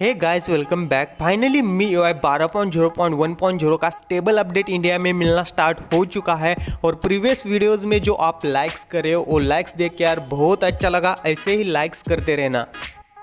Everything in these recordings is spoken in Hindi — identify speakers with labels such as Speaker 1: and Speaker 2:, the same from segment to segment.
Speaker 1: हे guys, welcome back. Finally MIUI 12.0.1.0 का स्टेबल अपडेट इंडिया में मिलना स्टार्ट हो चुका है। और प्रीवियस वीडियोस में जो आप लाइक्स करे हो वो लाइक्स देख के यार बहुत अच्छा लगा। ऐसे ही लाइक्स करते रहना।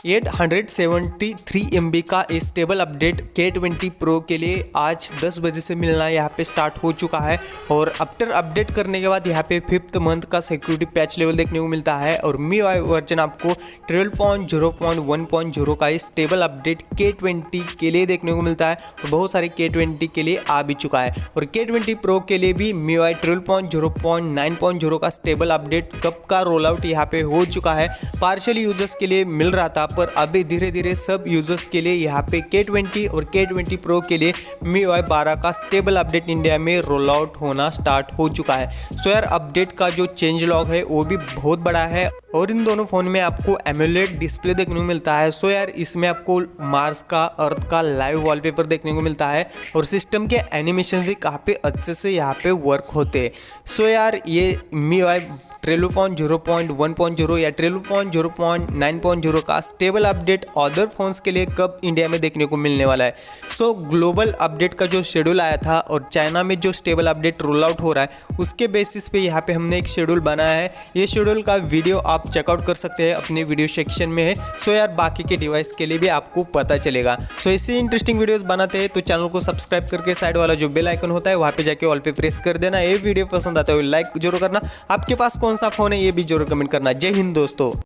Speaker 1: 873 MB का स्टेबल अपडेट K20 Pro के लिए आज 10 बजे से मिलना यहाँ पे स्टार्ट हो चुका है। और आफ्टर अपडेट करने के बाद यहाँ पे 5th मंथ का सिक्योरिटी पैच लेवल देखने को मिलता है। और MIUI वर्जन आपको 12.0.1.0 का स्टेबल अपडेट K20 के लिए देखने को मिलता है। और बहुत सारे K20 के लिए आ भी चुका है। और K20 Pro के लिए भी MIUI 12.0.9.0 का स्टेबल अपडेट कब का रोल आउट यहाँ पे हो चुका है। पार्शियल यूजर्स के लिए मिल रहा था, पर अभी धीरे धीरे सब यूजर्स के लिए यहाँ पे K20 और K20 Pro के लिए MIUI 12 का स्टेबल अपडेट इंडिया में रोल आउट होना स्टार्ट हो चुका है। सो यार, अपडेट का जो चेंज लॉग है वो भी बहुत बड़ा है। और इन दोनों फ़ोन में आपको एमुलेट डिस्प्ले देखने को मिलता है। सो यार, इसमें आपको मार्स का, अर्थ का लाइव वॉलपेपर देखने को मिलता है। और सिस्टम के एनिमेशन भी काफ़ी अच्छे से यहाँ पे वर्क होते हैं। सो यार, ये MIUI 12.0.1.0 या 12.0.9.0 का स्टेबल अपडेट अदर फोन्स के लिए कब इंडिया में देखने को मिलने वाला है। सो ग्लोबल अपडेट का जो शेड्यूल आया था और चाइना में जो स्टेबल अपडेट रोल आउट हो रहा है उसके बेसिस पे यहाँ पे हमने एक शेड्यूल बनाया है। ये शेड्यूल का वीडियो आप चेकआउट कर सकते हैं, अपने वीडियो सेक्शन में है। सो यार, बाकी के डिवाइस के लिए भी आपको पता चलेगा। सो इससे इंटरेस्टिंग वीडियोस बनाते हैं तो चैनल को सब्सक्राइब करके साइड वाला जो बेल आइकन होता है वहाँ पे जाके ऑल पे प्रेस कर देना। ये वीडियो पसंद आता है लाइक जरूर करना। आपके पास कौन सा फोन है ये भी जरूर कमेंट करना। जय हिंद दोस्तों।